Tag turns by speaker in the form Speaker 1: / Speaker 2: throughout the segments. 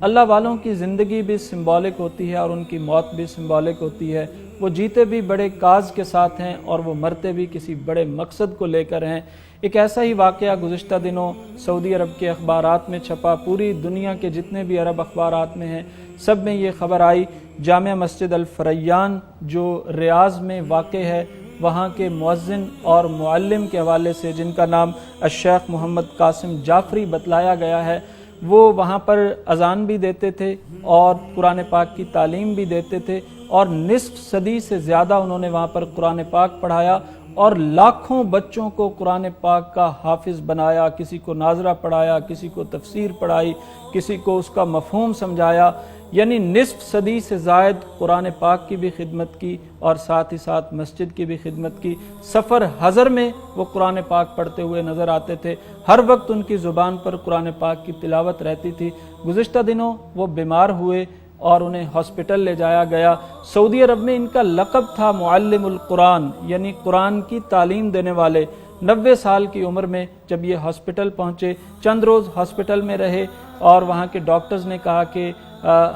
Speaker 1: اللہ والوں کی زندگی بھی سمبولک ہوتی ہے اور ان کی موت بھی سمبولک ہوتی ہے۔ وہ جیتے بھی بڑے کاز کے ساتھ ہیں اور وہ مرتے بھی کسی بڑے مقصد کو لے کر ہیں۔ ایک ایسا ہی واقعہ گزشتہ دنوں سعودی عرب کے اخبارات میں چھپا، پوری دنیا کے جتنے بھی عرب اخبارات میں ہیں سب میں یہ خبر آئی۔ جامع مسجد الفریان جو ریاض میں واقع ہے، وہاں کے مؤذن اور معلم کے حوالے سے، جن کا نام الشیخ محمد قاسم جعفری بتلایا گیا ہے، وہ وہاں پر اذان بھی دیتے تھے اور قرآن پاک کی تعلیم بھی دیتے تھے، اور نصف صدی سے زیادہ انہوں نے وہاں پر قرآن پاک پڑھایا اور لاکھوں بچوں کو قرآن پاک کا حافظ بنایا، کسی کو ناظرہ پڑھایا، کسی کو تفسیر پڑھائی، کسی کو اس کا مفہوم سمجھایا، یعنی نصف صدی سے زائد قرآن پاک کی بھی خدمت کی اور ساتھ ہی ساتھ مسجد کی بھی خدمت کی۔ سفر حضر میں وہ قرآن پاک پڑھتے ہوئے نظر آتے تھے، ہر وقت ان کی زبان پر قرآن پاک کی تلاوت رہتی تھی۔ گزشتہ دنوں وہ بیمار ہوئے اور انہیں ہاسپٹل لے جایا گیا۔ سعودی عرب میں ان کا لقب تھا معلم القرآن، یعنی قرآن کی تعلیم دینے والے۔ 90 سال کی عمر میں جب یہ ہاسپٹل پہنچے، چند روز ہاسپٹل میں رہے اور وہاں کے ڈاکٹرز نے کہا کہ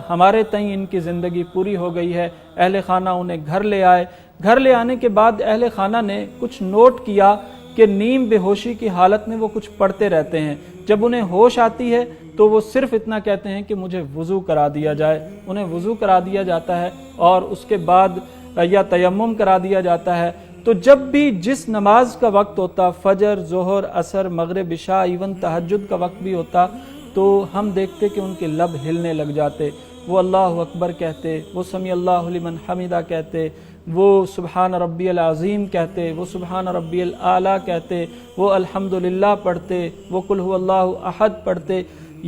Speaker 1: ہمارے تئیں ان کی زندگی پوری ہو گئی ہے۔ اہل خانہ انہیں گھر لے آئے۔ گھر لے آنے کے بعد اہل خانہ نے کچھ نوٹ کیا کہ نیم بے ہوشی کی حالت میں وہ کچھ پڑھتے رہتے ہیں۔ جب انہیں ہوش آتی ہے تو وہ صرف اتنا کہتے ہیں کہ مجھے وضو کرا دیا جائے۔ انہیں وضو کرا دیا جاتا ہے اور اس کے بعد یا تیمم کرا دیا جاتا ہے۔ تو جب بھی جس نماز کا وقت ہوتا، فجر، ظہر، عصر، مغرب، عشاء، ایون تہجد کا وقت بھی ہوتا، تو ہم دیکھتے کہ ان کے لب ہلنے لگ جاتے۔ وہ اللہ اکبر کہتے، وہ سمیع اللہ لمن حمدہ کہتے، وہ سبحان ربی العظیم کہتے، وہ سبحان ربی الاعلیٰ کہتے، وہ الحمدللہ پڑھتے، وہ قل هو اللہ احد پڑھتے۔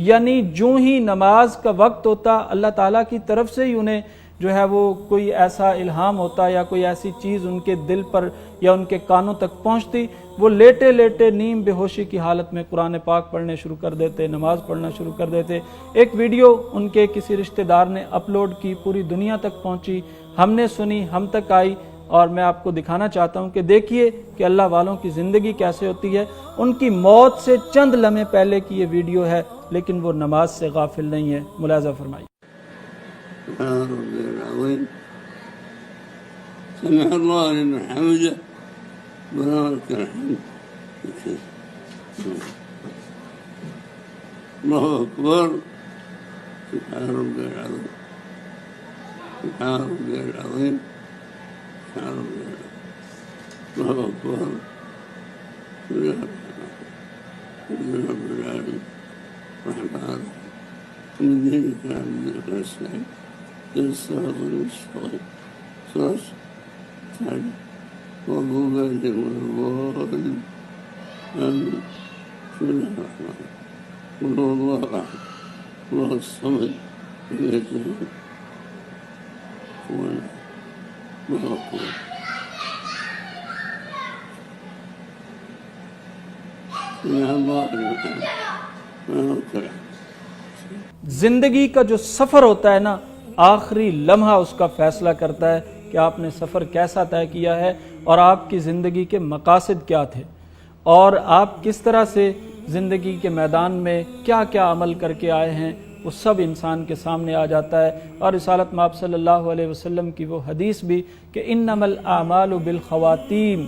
Speaker 1: یعنی جو ہی نماز کا وقت ہوتا، اللہ تعالیٰ کی طرف سے ہی انہیں جو ہے وہ کوئی ایسا الہام ہوتا یا کوئی ایسی چیز ان کے دل پر یا ان کے کانوں تک پہنچتی، وہ لیٹے لیٹے نیم بے ہوشی کی حالت میں قرآن پاک پڑھنے شروع کر دیتے، نماز پڑھنا شروع کر دیتے۔ ایک ویڈیو ان کے کسی رشتہ دار نے اپلوڈ کی، پوری دنیا تک پہنچی، ہم نے سنی، ہم تک آئی، اور میں آپ کو دکھانا چاہتا ہوں کہ دیکھیے کہ اللہ والوں کی زندگی کیسے ہوتی ہے۔ ان کی موت سے چند لمحے پہلے کی یہ ویڈیو ہے، لیکن وہ نماز سے غافل نہیں ہے۔ ملاحظہ فرمائیے۔
Speaker 2: سمع اللہ لمن حمده ولك الحمد اللہ اکبر سبحان ربی العظیم سبحان ربی العظیم سبحان ربی العظیم اللہ اکبر الحمد رب العالمین الرحمن الرحیم مالک یوم الدین الصراط المستقیم صراط والله آمين بسم الله الرحمن الرحيم قل هو الله أحد الله الصمد لم يلد ولم يولد الله أكبر سمع الله لمن حمده۔
Speaker 1: زندگی کا جو سفر ہوتا ہے نا، آخری لمحہ اس کا فیصلہ کرتا ہے کہ آپ نے سفر کیسا طے کیا ہے اور آپ کی زندگی کے مقاصد کیا تھے، اور آپ کس طرح سے زندگی کے میدان میں کیا کیا عمل کر کے آئے ہیں، وہ سب انسان کے سامنے آ جاتا ہے۔ اور رسالت مآب صلی اللہ علیہ وسلم کی وہ حدیث بھی کہ انما الاعمال بالخواتیم،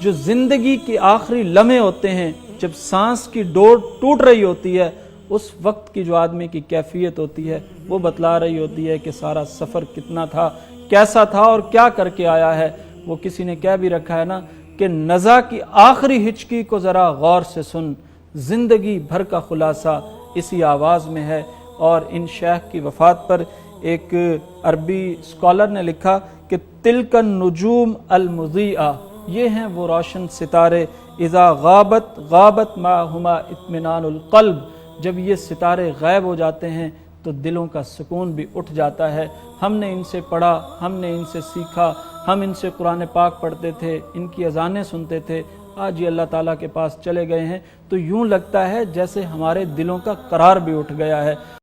Speaker 1: جو زندگی کے آخری لمحے ہوتے ہیں، جب سانس کی ڈور ٹوٹ رہی ہوتی ہے، اس وقت کی جو آدمی کی کیفیت ہوتی ہے وہ بتلا رہی ہوتی ہے کہ سارا سفر کتنا تھا، کیسا تھا اور کیا کر کے آیا ہے۔ وہ کسی نے کہہ بھی رکھا ہے نا کہ نزا کی آخری ہچکی کو ذرا غور سے سن، زندگی بھر کا خلاصہ اسی آواز میں ہے۔ اور ان شیخ کی وفات پر ایک عربی اسکالر نے لکھا کہ تلک النجوم المضیئہ، یہ ہیں وہ روشن ستارے، اذا غابت غابت معہما اطمینان القلب، جب یہ ستارے غائب ہو جاتے ہیں تو دلوں کا سکون بھی اٹھ جاتا ہے۔ ہم نے ان سے پڑھا، ہم نے ان سے سیکھا، ہم ان سے قرآن پاک پڑھتے تھے، ان کی اذانیں سنتے تھے، آج یہ اللہ تعالیٰ کے پاس چلے گئے ہیں تو یوں لگتا ہے جیسے ہمارے دلوں کا قرار بھی اٹھ گیا ہے۔